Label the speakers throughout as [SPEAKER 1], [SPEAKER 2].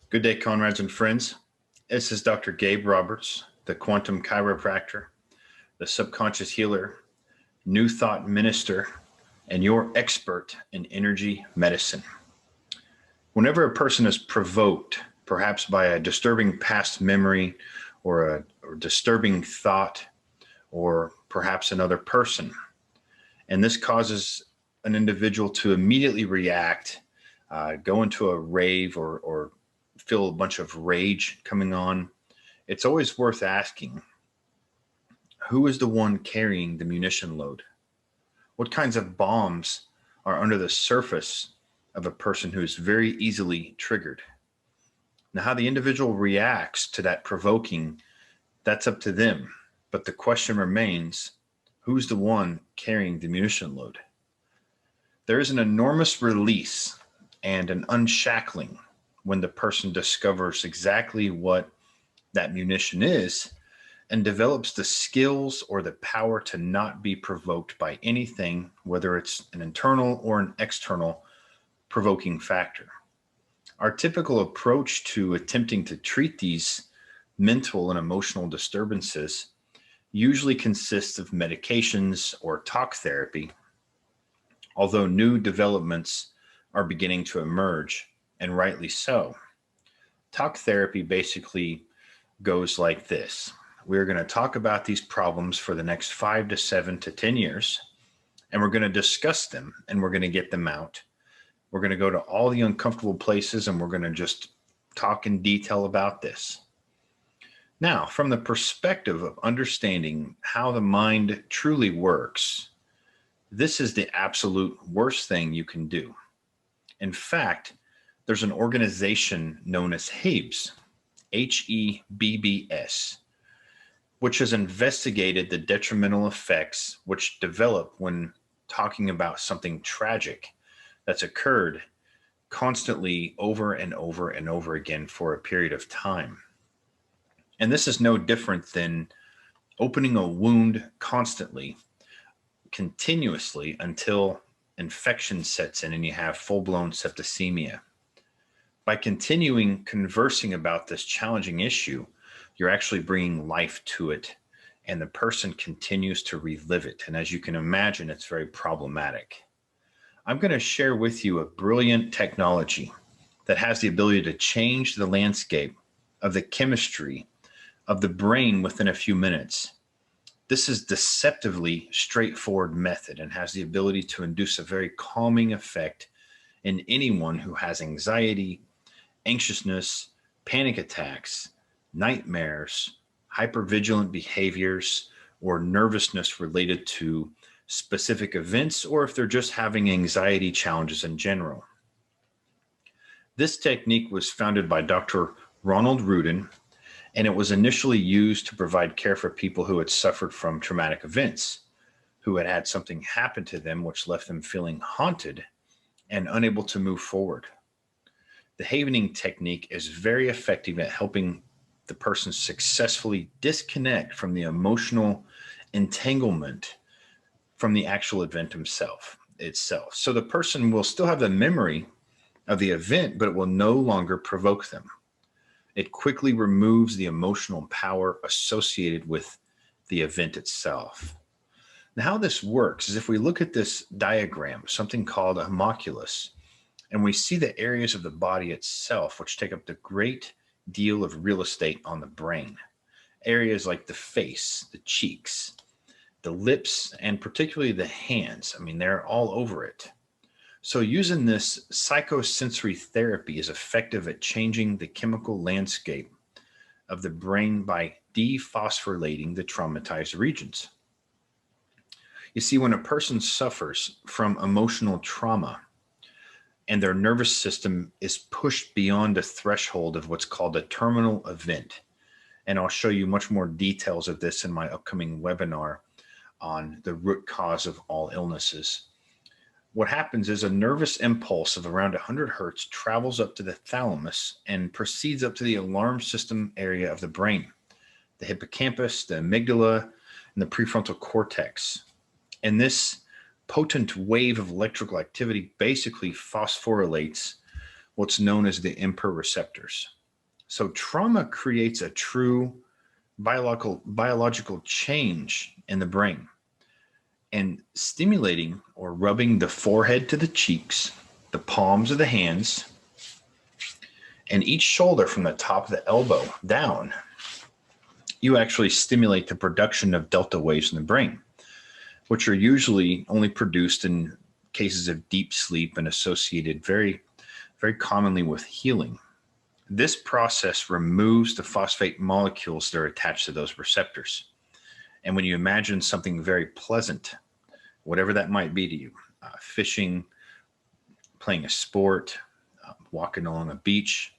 [SPEAKER 1] Good day, comrades and friends. This is Dr. Gabe Roberts, the quantum chiropractor, the subconscious healer, new thought minister, and your expert in energy medicine. Whenever a person is provoked, perhaps by a disturbing past memory or a disturbing thought, or perhaps another person, and this causes an individual to immediately react, go into a rave or feel a bunch of rage coming on, it's always worth asking, who is the one carrying the munition load? What kinds of bombs are under the surface of a person who is very easily triggered? Now, how the individual reacts to that provoking, that's up to them. But the question remains, who's the one carrying the munition load? There is an enormous release and an unshackling when the person discovers exactly what that munition is and develops the skills or the power to not be provoked by anything, whether it's an internal or an external provoking factor. Our typical approach to attempting to treat these mental and emotional disturbances usually consists of medications or talk therapy, although new developments are beginning to emerge, and rightly so. Talk therapy basically goes like this. We're going to talk about these problems for the next 5 to 7 to 10 years, and we're going to discuss them and we're going to get them out. We're going to go to all the uncomfortable places and we're going to just talk in detail about this. Now, from the perspective of understanding how the mind truly works, this is the absolute worst thing you can do. In fact, there's an organization known as HEBS, HEBBS, which has investigated the detrimental effects which develop when talking about something tragic that's occurred constantly over and over and over again for a period of time. And this is no different than opening a wound constantly, continuously, until infection sets in and you have full-blown septicemia. By continuing conversing about this challenging issue, you're actually bringing life to it, and the person continues to relive it. And as you can imagine, it's very problematic. I'm going to share with you a brilliant technology that has the ability to change the landscape of the chemistry of the brain within a few minutes. This is deceptively straightforward method and has the ability to induce a very calming effect in anyone who has anxiety, anxiousness, panic attacks, nightmares, hypervigilant behaviors, or nervousness related to specific events, or if they're just having anxiety challenges in general. This technique was founded by Dr. Ronald Rudin, and it was initially used to provide care for people who had suffered from traumatic events, who had had something happen to them which left them feeling haunted and unable to move forward. The havening technique is very effective at helping the person successfully disconnect from the emotional entanglement from the actual event itself. So the person will still have the memory of the event, but it will no longer provoke them. It quickly removes the emotional power associated with the event itself. Now, how this works is if we look at this diagram, something called a homunculus, and we see the areas of the body itself which take up the great deal of real estate on the brain. Areas like the face, the cheeks, the lips, and particularly the hands. I mean, they're all over it. So using this psychosensory therapy is effective at changing the chemical landscape of the brain by dephosphorylating the traumatized regions. You see, when a person suffers from emotional trauma, and their nervous system is pushed beyond a threshold of what's called a terminal event. And I'll show you much more details of this in my upcoming webinar on the root cause of all illnesses. What happens is a nervous impulse of around 100 hertz travels up to the thalamus and proceeds up to the alarm system area of the brain, the hippocampus, the amygdala, and the prefrontal cortex. And this potent wave of electrical activity basically phosphorylates what's known as the IMPER receptors. So trauma creates a true biological change in the brain, and stimulating or rubbing the forehead to the cheeks, the palms of the hands, and each shoulder from the top of the elbow down, you actually stimulate the production of delta waves in the brain, which are usually only produced in cases of deep sleep and associated very commonly with healing. This process removes the phosphate molecules that are attached to those receptors. And when you imagine something very pleasant, whatever that might be to you, fishing, playing a sport, walking along a beach,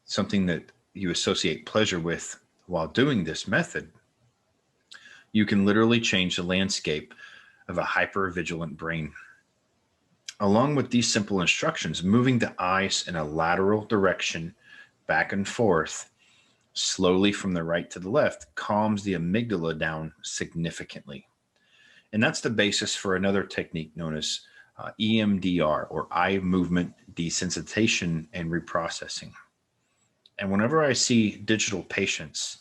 [SPEAKER 1] something that you associate pleasure with while doing this method, you can literally change the landscape of a hypervigilant brain. Along with these simple instructions, moving the eyes in a lateral direction back and forth, slowly from the right to the left, calms the amygdala down significantly. And that's the basis for another technique known as EMDR, or eye movement desensitization and reprocessing. And whenever I see digital patients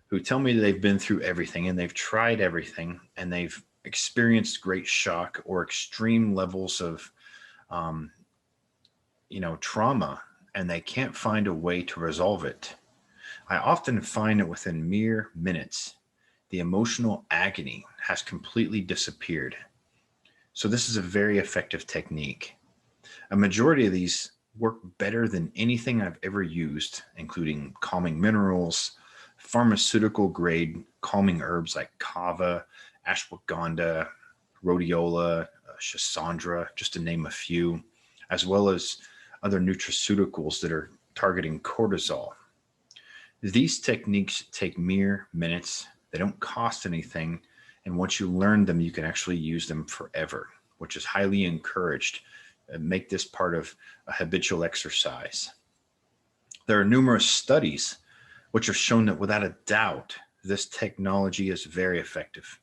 [SPEAKER 1] who tell me that they've been through everything and they've tried everything and they've experienced great shock or extreme levels of um, trauma, and they can't find a way to resolve it, I often find that within mere minutes, the emotional agony has completely disappeared. So this is a very effective technique. A majority of these work better than anything I've ever used, including calming minerals, pharmaceutical grade calming herbs like kava, ashwagandha, rhodiola, schisandra, just to name a few, as well as other nutraceuticals that are targeting cortisol. These techniques take mere minutes. They don't cost anything. And once you learn them, you can actually use them forever, which is highly encouraged. Make this part of a habitual exercise. There are numerous studies which have shown that without a doubt, this technology is very effective.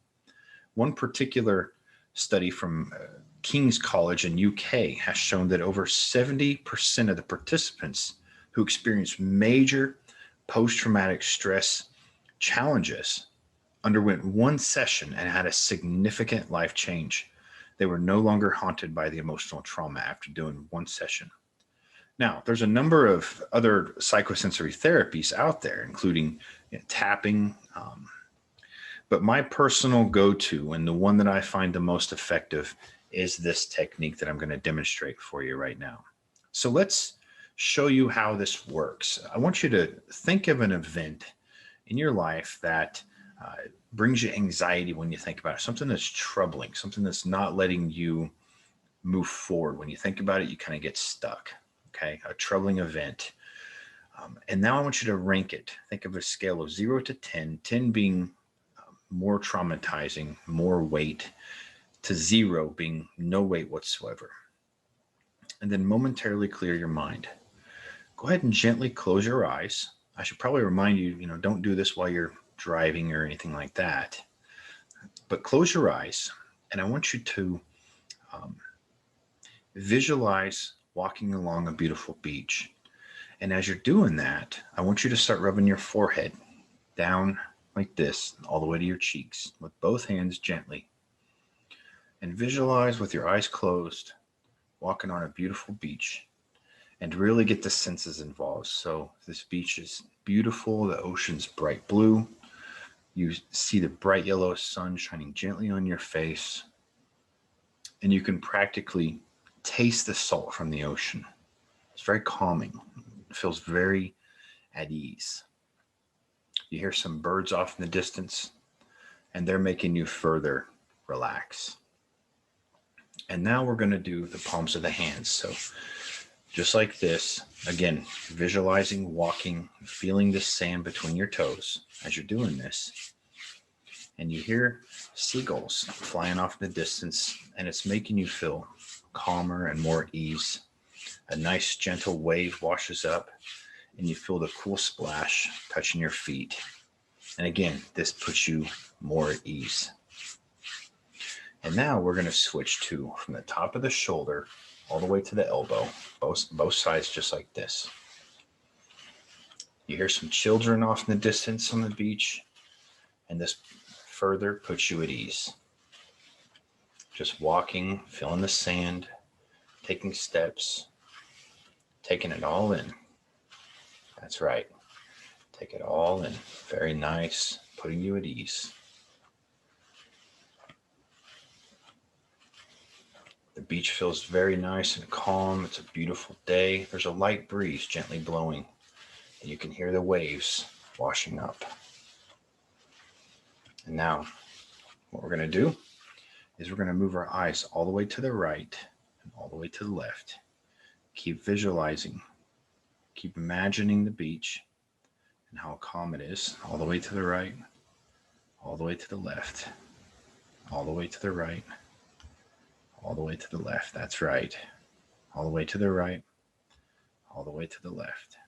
[SPEAKER 1] One particular study from King's College in UK has shown that over 70% of the participants who experienced major post-traumatic stress challenges underwent one session and had a significant life change. They were no longer haunted by the emotional trauma after doing one session. Now, there's a number of other psychosensory therapies out there, including tapping, but my personal go-to and the one that I find the most effective is this technique that I'm going to demonstrate for you right now. So let's show you how this works. I want you to think of an event in your life that brings you anxiety when you think about it, something that's troubling, something that's not letting you move forward. When you think about it, you kind of get stuck. Okay, a troubling event. And now I want you to rank it. Think of a scale of 0 to 10, 10 being more traumatizing, more weight, to 0 being no weight whatsoever. And then momentarily clear your mind. Go ahead and gently close your eyes. I should probably remind you, don't do this while you're driving or anything like that. But close your eyes, and I want you to visualize walking along a beautiful beach. And as you're doing that, I want you to start rubbing your forehead down like this, all the way to your cheeks, with both hands gently. And visualize with your eyes closed, walking on a beautiful beach, and really get the senses involved. So this beach is beautiful. The ocean's bright blue. You see the bright yellow sun shining gently on your face, and you can practically taste the salt from the ocean. It's very calming. It feels very at ease. You hear some birds off in the distance, and they're making you further relax. And now we're going to do the palms of the hands. So just like this, again, visualizing walking, feeling the sand between your toes as you're doing this. And you hear seagulls flying off in the distance, and it's making you feel calmer and more at ease. A nice gentle wave washes up, and you feel the cool splash touching your feet. And again, this puts you more at ease. And now we're going to switch to from the top of the shoulder all the way to the elbow, both sides just like this. You hear some children off in the distance on the beach, and this further puts you at ease. Just walking, feeling the sand, taking steps, taking it all in. That's right. Take it all in. Very nice, putting you at ease. The beach feels very nice and calm. It's a beautiful day. There's a light breeze gently blowing, and you can hear the waves washing up. And now, what we're going to do is we're going to move our eyes all the way to the right and all the way to the left. Keep visualizing, keep imagining the beach and how calm it is, all the way to the right, all the way to the left, all the way to the right, all the way to the left. That's right. All the way to the right, all the way to the left.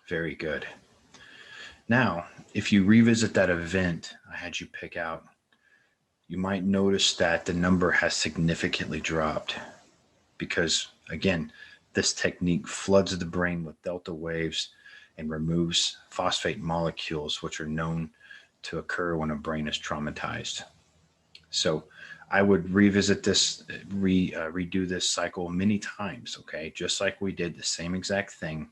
[SPEAKER 1] Very good. Now, if you revisit that event I had you pick out, you might notice that the number has significantly dropped because, again, this technique floods the brain with delta waves and removes phosphate molecules, which are known to occur when a brain is traumatized. So I would revisit this, redo this cycle many times, okay? Just like we did the same exact thing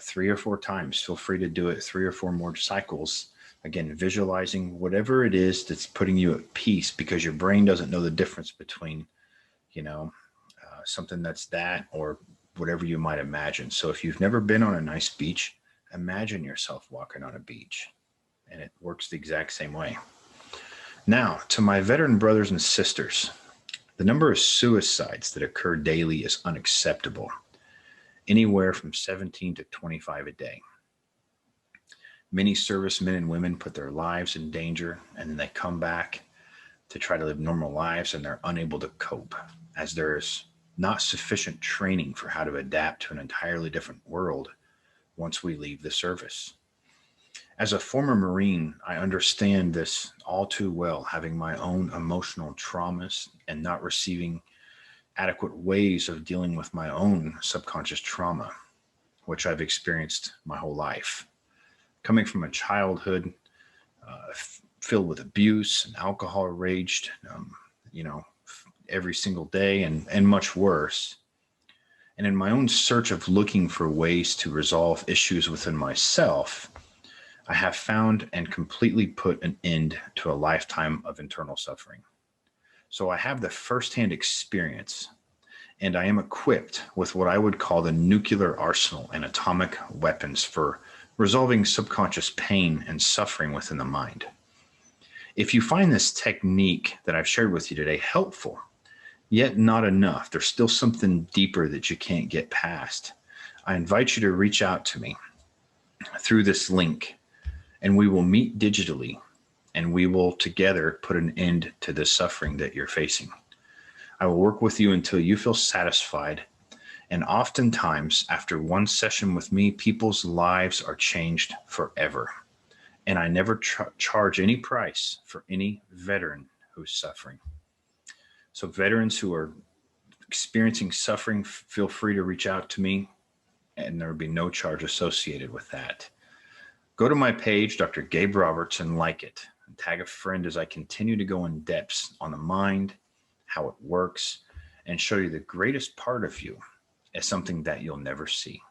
[SPEAKER 1] 3 or 4 times. Feel free to do it 3 or 4 more cycles. Again, visualizing whatever it is that's putting you at peace, because your brain doesn't know the difference between, something that's that or whatever you might imagine. So if you've never been on a nice beach, imagine yourself walking on a beach, and it works the exact same way. Now, to my veteran brothers and sisters, the number of suicides that occur daily is unacceptable, anywhere from 17 to 25 a day. Many servicemen and women put their lives in danger, and then they come back to try to live normal lives, and they're unable to cope, as there is not sufficient training for how to adapt to an entirely different world once we leave the service. As a former Marine, I understand this all too well, having my own emotional traumas and not receiving adequate ways of dealing with my own subconscious trauma, which I've experienced my whole life. Coming from a childhood filled with abuse and alcohol raged, every single day and much worse. And in my own search of looking for ways to resolve issues within myself, I have found and completely put an end to a lifetime of internal suffering. So I have the firsthand experience, and I am equipped with what I would call the nuclear arsenal and atomic weapons for resolving subconscious pain and suffering within the mind. If you find this technique that I've shared with you today helpful, yet not enough, there's still something deeper that you can't get past, I invite you to reach out to me through this link, and we will meet digitally, and we will together put an end to the suffering that you're facing. I will work with you until you feel satisfied. And oftentimes, after one session with me, people's lives are changed forever. And I never charge any price for any veteran who's suffering. So veterans who are experiencing suffering, feel free to reach out to me, and there will be no charge associated with that. Go to my page, Dr. Gabe Roberts, and like it. And tag a friend as I continue to go in depths on the mind, how it works, and show you the greatest part of you as something that you'll never see.